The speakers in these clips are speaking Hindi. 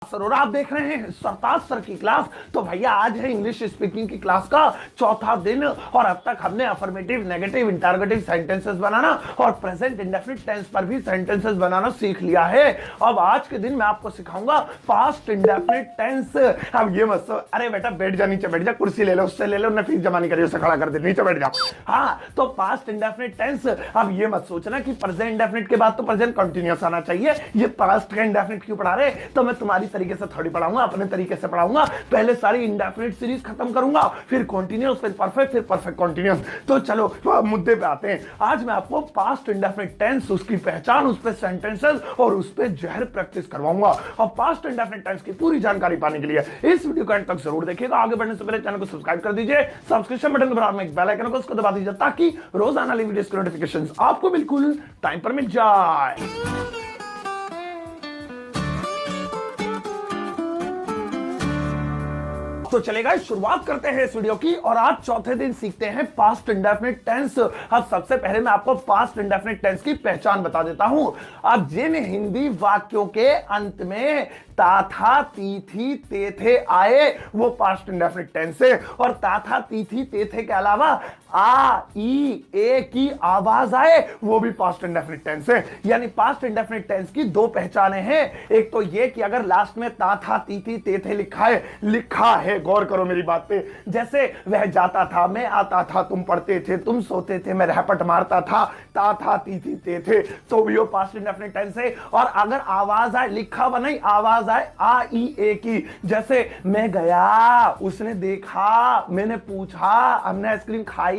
सर और आप देख रहे हैं सरताज सर की क्लास। तो भैया आज है इंग्लिश स्पीकिंग की क्लास का चौथा दिन और अब तक हमने अफर्मेटिव, नेगेटिव, इंटरोगेटिव सेंटेंसेस बनाना और प्रेजेंट इंडेफिनिट टेंस पर भी सेंटेंसेस बनाना सीख लिया है। अब आज के दिन मैं आपको सिखाऊंगा पास्ट इंडेफिनिट टेंस। अब ये मत अरे बेटा बैठ जा, नीचे बैठ जा, कुर्सी ले लो, उससे ले लो, फीस जमा नहीं करिए, उसे खड़ा कर दे, नीचे बैठ जा। हाँ, तो पास्ट इंडेफिनिट टेंस। अब ये मत सोचना कि प्रेजेंट इंडेफिनिट के बाद तो प्रेजेंट कंटीन्यूअस आना चाहिए। ये पास्ट का इंडेफिनिट क्यों पढ़ा रहे? तो मैं तुम्हारी तरीके से थोड़ी पढ़ाऊंगा, अपने तरीके से पढ़ाऊंगा। पहले सारी इंडेफिनिट सीरीज खत्म करूंगा, फिर कॉन्टिन्यूअस, फिर परफेक्ट कॉन्टिन्यूअस। तो चलो मुद्दे पे आते हैं। आज मैं आपको पास्ट इंडेफिनिट टेंस, उसकी पहचान, उस पे सेंटेंसेस और उस पे जहर प्रैक्टिस करवाऊंगा। और पास्ट इंडेफिनिट टेंस की पूरी जानकारी पाने के लिए इस वीडियो को अंत तक जरूर देखिएगा। आगे बढ़ने से पहले चैनल को सब्सक्राइब कर दीजिए, सब्सक्रिप्शन बटन के बराबर में एक बेल आइकन को उसको दबा दीजिए ताकि रोजाना नई वीडियोस की नोटिफिकेशंस आपको बिल्कुल टाइम पर मिल जाए। तो चलेगा, शुरुआत करते हैं इस वीडियो की और आज चौथे दिन सीखते हैं पास्ट इंडेफिनिट टेंस। अब सबसे पहले मैं आपको पास्ट इंडेफिनिट टेंस की पहचान बता देता हूं। अब जिन हिंदी वाक्यों के अंत में ता था, ती थी, ते थे आए, वो पास्ट इंडेफिनिट टेंस है। और ता था, ती थी, ते थे के अलावा आ, ई, ए की आवाज आए, वो भी पास्ट इंडेफिनिट टेंस है। यानी पास्ट इंडेफिनिट टेंस की दो पहचानें हैं। एक तो ये कि अगर लास्ट में ता था, ती थी, ते थे लिखा है, गौर करो मेरी बात पे। जैसे वह जाता था, मैं आता था, तुम पढ़ते थे, तुम सोते थे, मैं रहपट मारता था, ता था, ती थी, ते थे, तो भी वो पास्ट इंडेफिनिट टेंस है। और अगर आवाज आए, लिखा हुआ नहीं, आवाज आए आ, ई, ए की, जैसे मैं गया, उसने देखा, मैंने पूछा, हमने आइसक्रीम खाई,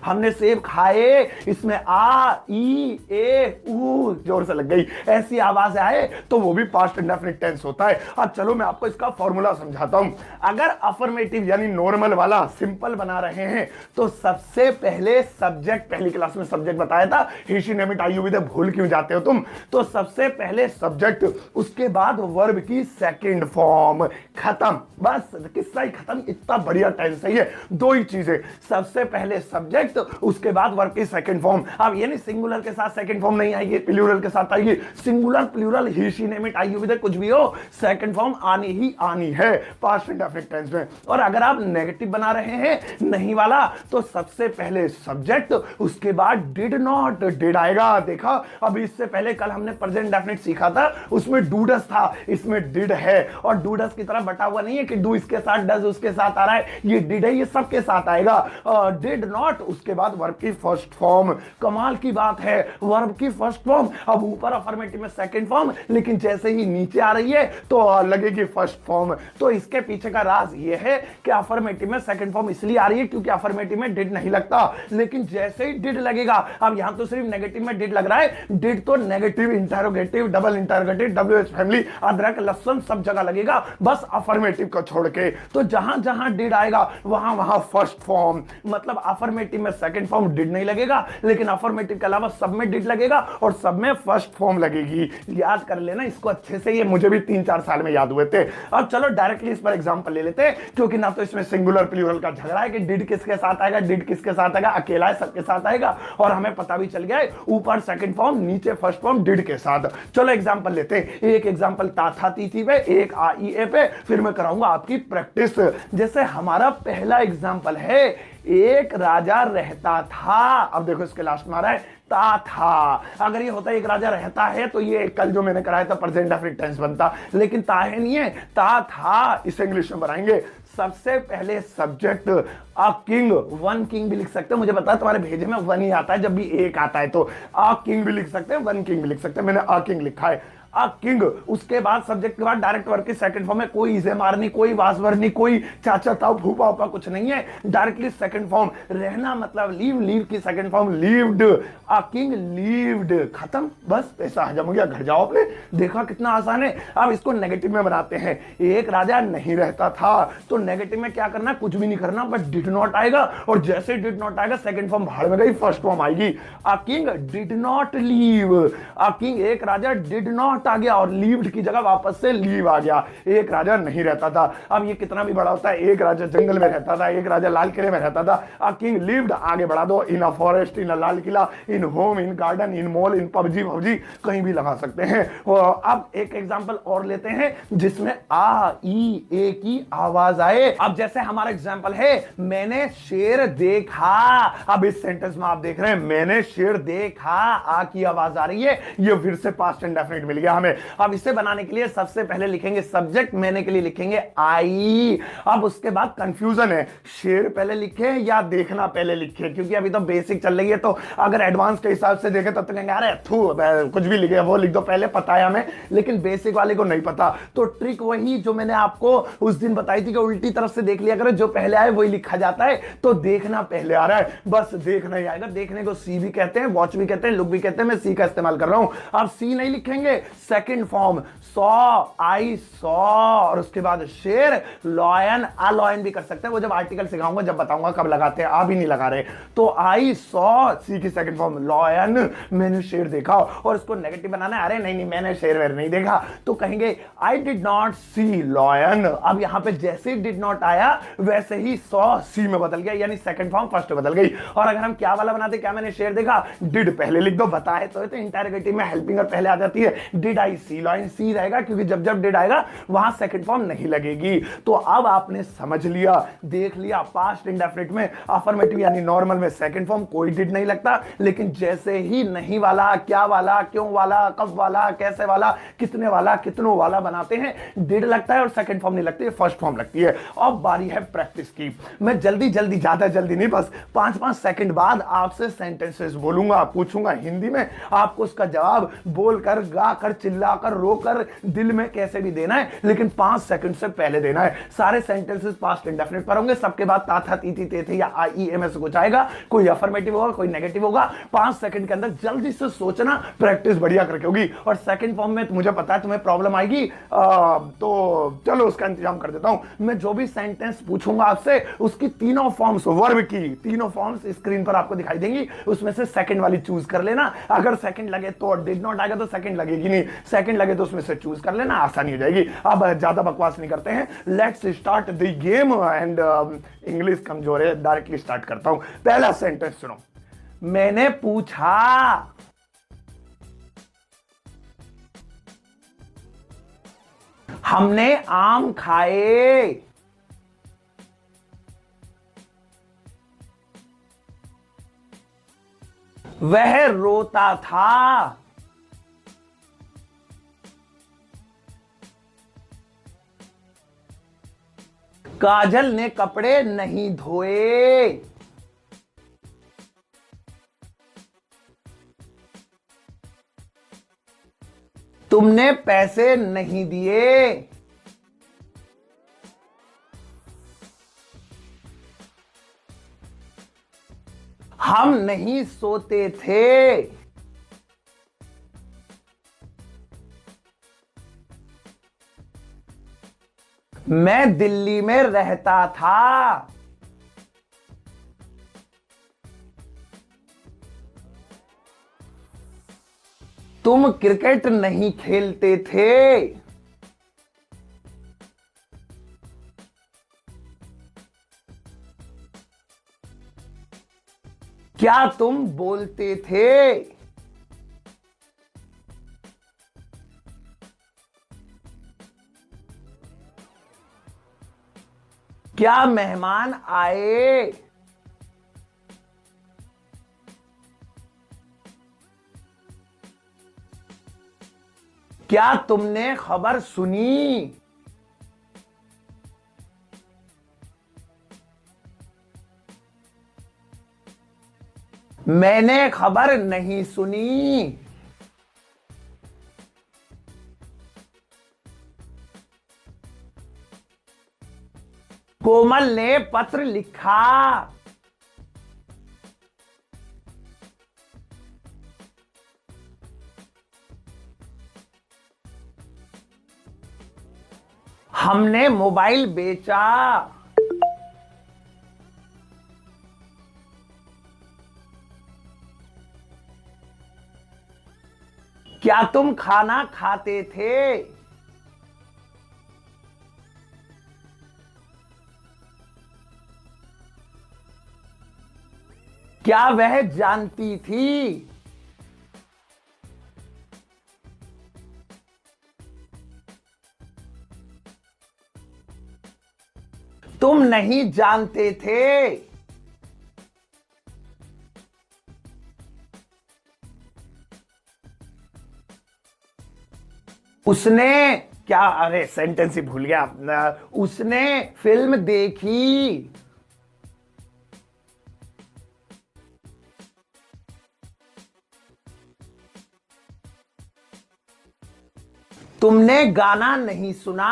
हमने सेब खाए, इसमें आ, ई, ए, ऊ जोर से लग गई, ऐसी आवाज आए तो वो भी पास्ट इंडेफिनिट टेंस होता है। अब चलो मैं आपको इसका फॉर्मूला समझाता हूं। अगर अफर्मेटिव यानी नॉर्मल वाला सिंपल बना रहे हैं तो सबसे पहले सब्जेक्ट, पहली क्लास में सब्जेक्ट बताया था, he she name it I you with, भूल क्यों जाते हो तुम? तो सबसे पहले सब्जेक्ट, उसके बाद वर्ब की सेकंड फॉर्म, खत्म, बस किस्सा ही खत्म। इतना बढ़िया टेंस है ये। दो ही चीजें, सबसे पहले सब्जेक्ट, उसके बाद वर्ब की सेकंड फॉर्म। अब ये नहीं सिंगुलर के साथ सेकंड फॉर्म नहीं आएगी, प्लूरल के साथ आएगी। Singular, plural, he she name it I you with, कुछ भी हो, सेकंड फॉर्म आनी ही आनी है पास्ट इंडेफिनिट टेंस में। और अगर आप नेगेटिव बना रहे हैं, नहीं वाला, तो सबसे पहले सब्जेक्ट, उसके बाद डिड नॉट, डिड आएगा। देखा, अभी इससे पहले कल हमने प्रेजेंट इंडेफिनिट सीखा था, उसमें डूडस था, इसमें डिड है। और डूडस की तरह बटा हुआ नहीं है कि डू इसके साथ, डज उसके साथ आ रहा है, ये डिड है, ये सबके साथ आएगा। डिड नॉट, उसके बाद वर्ब की फर्स्ट फॉर्म। कमाल की बात है, वर्ब की फर्स्ट फॉर्म। अब ऊपर अफर्मेटिव में सेकंड फॉर्म, लेकिन जैसे ही नीचे आ रही है तो लगेगी फर्स्ट फॉर्म। तो इसके पीछे का राज ये है कि अफर्मेटिव में सेकंड फॉर्म इसलिए आ रही है क्योंकि अफर्मेटिव में डिड नहीं लगता, लेकिन जैसे ही डिड लगेगा, अब यहां तो सिर्फ नेगेटिव में डिड लग रहा है, डिड तो negative, interrogative, double interrogative, WH family, अदरक, लहसुन सब जगह लगेगा, बस अफर्मेटिव को छोड़ के। तो जहां जहां डिड आएगा वहां वहां फर्स्ट फॉर्म। मतलब अफर्मेटिव में सेकंड फॉर्म डिड नहीं लगेगा, लेकिन अफर्मेटिव के अलावा सब में डिड लगेगा और सब में फर्स्ट फॉर्म लगेगी। याद कर लेना इसको अच्छे से, ये मुझे भी 3-4 साल में याद हुए थे। अब चलो डायरेक्टली इस पर एग्जांपल ले लेते हैं, क्योंकि ना तो इसमें सिंगुलर प्लूरल का झगड़ा है कि डिड किसके साथ आएगा, डिड किसके साथ आएगा, अकेला है, सबके साथ आएगा। और हमें पता भी चल गया है, ऊपर सेकंड फॉर्म, नीचे फर्स्ट फॉर्म डिड के साथ। चलो एग्जांपल लेते हैं। एक एग्जांपल ता था, ती थी पे, एक आ, ई, ए पे, फिर मैं कराऊंगा आपकी प्रैक्टिस। जैसे हमारा पहला एग्जांपल है, एक राजा रहता था। अब देखो इसके लास्ट में आ रहा है ता था। अगर ये होता एक राजा रहता है तो ये कल जो मैंने कराया था प्रेजेंट इंडेफिनिट टेंस बनता, लेकिन ता है नहीं है, ता था। इसे इंग्लिश में बनाएंगे। सबसे पहले subject, a king, one king भी लिख सकते हैं। मुझे पता है तुम्हारे भेजे में वन ही आता है जब भी एक आता है, तो अ किंग भी लिख सकते हैं, वन किंग भी लिख सकते हैं। मैंने अ किंग लिखा है, अ किंग। उसके बाद सब्जेक्ट के बाद डायरेक्ट वर्ब की सेकंड फॉर्म में कोई इसे मारनी, कोई वासवर नहीं, कोई चाचा ताऊ फूफा उपा कुछ नहीं है, डायरेक्टली सेकंड फॉर्म। रहना मतलब लीव, लीव की second form levied, a king levied, खत्म, बस पैसा हजम हो गया, घर जाओ अपने। देखा कितना आसान है। अब इसको नेगेटिव में बनाते हैं। एक राजा नहीं रहता था, तो नेगेटिव में क्या करना, कुछ भी नहीं करना, बट डिड नॉट आएगा, और जैसे डिड नॉट आएगा सेकंड फॉर्म भाड़ में गई, फर्स्ट फॉर्म आएगी। A king did not leave, a king, एक राजा डिड नॉट लेफ्ट आ गया और लीव्ड की जगह वापस से लीव आ गया। एक राजा नहीं रहता था। अब ये कितना भी बड़ा होता है, एक राजा जंगल में रहता था, एक राजा लाल किले में रहता था। अ किंग लिव्ड, आगे बढ़ा दो, in a forest, in a Lal Qila, in home, in garden, in mall, in PUBG PUBG, कहीं भी लगा सकते हैं। अब एक एग्जांपल और लेते हैं जिसमें आ ई ए की आवाज आए। अब जैसे हमारा एग्जांपल है, मैंने शेर देखा। अब इस सेंटेंस में आप देख रहे हैं मैंने शेर देखा, आ की आवाज आ रही है, ये फिर से पास्ट इंडेफिनिट मिल गया हमें। अब इसे बनाने के लिए सबसे पहले लिखेंगे सब्जेक्ट, मैंने के लिए लिखेंगे आई। अब उसके बाद कंफ्यूजन है, शेर पहले लिखे या देखना पहले लिखे, क्योंकि अभी तो बेसिक चल रही है। तो अगर एडवांस के हिसाब से देखें तो कहेंगे अरे थू कुछ भी लिखे, वो लिख दो पहले, पता है हमें, लेकिन बेसिक वाले को नहीं पता। तो ट्रिक वही जो मैंने आपको उस दिन बताई थी कि उल्टी तरफ से देख लिया करो, जो पहले आए वही लिखा जाता है। तो देखना पहले आ रहा है, बस देखना ही आएगा। देखने को सी भी कहते हैं, वॉच भी कहते हैं, लुक भी कहते हैं, मैं सी का इस्तेमाल कर रहा हूं। अब सी नहीं लिखेंगे, second form saw, I saw, और उसके बाद शेर, लॉयन, आ लॉयन भी कर सकते हैं, वो जब आर्टिकल सिखाऊंगा जब बताऊंगा कब लगाते हैं, आ भी नहीं लगा रहे। तो आई सॉ, सी की सेकंड फॉर्म लॉयन, मैंने शेर देखा। और इसको नेगेटिव बनाना है, अरे नहीं नहीं मैंने शेर वेर नहीं देखा, तो कहेंगे I did not see lion. अब यहां पे जैसे डिड नॉट आया वैसे ही सॉ सी में बदल गया, यानी सेकंड फॉर्म फर्स्ट में बदल गई। और अगर हम क्या वाला बनाते, क्या मैंने शेर देखा, डिड पहले लिख दो, बताए तो इंटरोगेटिव में हेल्पिंग और पहले आ जाती है, डिड आई सी लॉयन, सी रहेगा क्योंकि जब जब डिड आएगा वहां सेकंड फॉर्म नहीं लगेगी। तो अब आपने समझ लिया, देख लिया, पास्ट इंडेफिनिट में अफर्मेटिव यानी नॉर्मल में सेकंड फॉर्म कोई डिड नहीं लगता, लेकिन जैसे ही नहीं वाला, क्या वाला, क्यों वाला, कब वाला, कैसे वाला, कितने वाला, कितनों वाला बनाते हैं, डिड लगता है और सेकंड फॉर्म नहीं लगती है, फर्स्ट फॉर्म लगती है। अब बारी है प्रैक्टिस की। मैं जल्दी जल्दी, ज्यादा जल्दी नहीं, बस 5-5 सेकंड बाद आपसे सेंटेंसेस बोलूंगा, पूछूंगा हिंदी में, आपको उसका जवाब बोलकर, गाकर, चिल्लाकर, रोकर, दिल में कैसे भी देना है, लेकिन 5 सेकंड से पहले देना है। सारे सेंटेंसेस पास्ट इंडेफिनिट पर होंगे, सबके बाद ता था, ती थी, ते थे या आई ए में से कुछ आएगा, कोई अफर्मेटिव होगा, कोई नेगेटिव होगा। 5 सेकंड के अंदर जल्दी से सोचना, प्रैक्टिस बढ़िया करके होगी। और सेकंड फॉर्म में मुझे पता है तुम्हें प्रॉब्लम आएगी, तो चलो उसका इंतजाम कर देता हूं। मैं जो भी सेंटेंस पूछूंगा आपसे, उसकी तीनों फॉर्म्स, वर्ब की तीनों फॉर्म्स स्क्रीन पर आपको दिखाई देंगी, उसमें से सेकंड वाली चूज कर लेना। अगर सेकंड लगे तो, डिड नॉट आएगा तो सेकंड लगेगी नहीं, सेकंड लगे तो उसमें से चूज कर लेना, आसानी हो जाएगी। अब ज्यादा बकवास नहीं करते हैं, let's start the game. And English कमजोर है, डायरेक्टली स्टार्ट करता हूं। पहला सेंटेंस सुनो, मैंने पूछा, हमने आम खाए, वह रोता था, काजल ने कपड़े नहीं धोए, तुमने पैसे नहीं दिए, हम नहीं सोते थे, मैं दिल्ली में रहता था, तुम क्रिकेट नहीं खेलते थे, क्या तुम बोलते थे, क्या मेहमान आए, क्या तुमने खबर सुनी, मैंने खबर नहीं सुनी, कोमल ने पत्र लिखा, हमने मोबाइल बेचा, क्या तुम खाना खाते थे? क्या वह जानती थी? तुम नहीं जानते थे? उसने क्या, अरे सेंटेंस ही भूल गया। उसने फिल्म देखी। तुमने गाना नहीं सुना।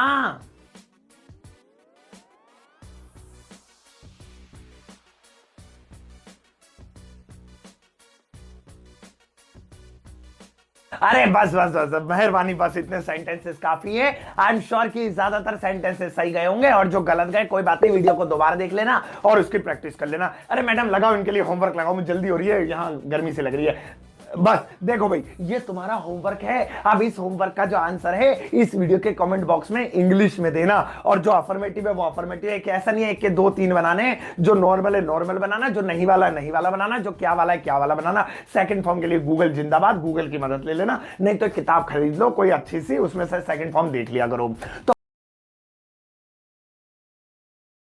अरे बस बस बस बस, मेहरबानी, बस इतने सेंटेंसेस काफी है। आई एम श्योर कि ज्यादातर सेंटेंसेस सही गए होंगे, और जो गलत गए कोई बात नहीं, वीडियो को दोबारा देख लेना और उसकी प्रैक्टिस कर लेना। अरे मैडम लगाओ इनके लिए होमवर्क, लगाओ, मुझे जल्दी हो रही है, यहाँ गर्मी से लग रही है। बस देखो भाई, ये तुम्हारा होमवर्क है। अब इस होमवर्क का जो आंसर है इस वीडियो के कमेंट बॉक्स में इंग्लिश में देना, और जो अफर्मेटिव है वो अफर्मेटिव है। कि ऐसा नहीं है कि 2-3 बनाने, जो नॉर्मल है नॉर्मल बनाना, जो नहीं वाला है नहीं वाला बनाना, जो क्या वाला है क्या वाला बनाना। सेकंड फॉर्म के लिए गूगल जिंदाबाद, गूगल की मदद ले लेना, नहीं तो किताब खरीद लो कोई अच्छी सी, उसमें से सेकंड फॉर्म देख लिया करो। तो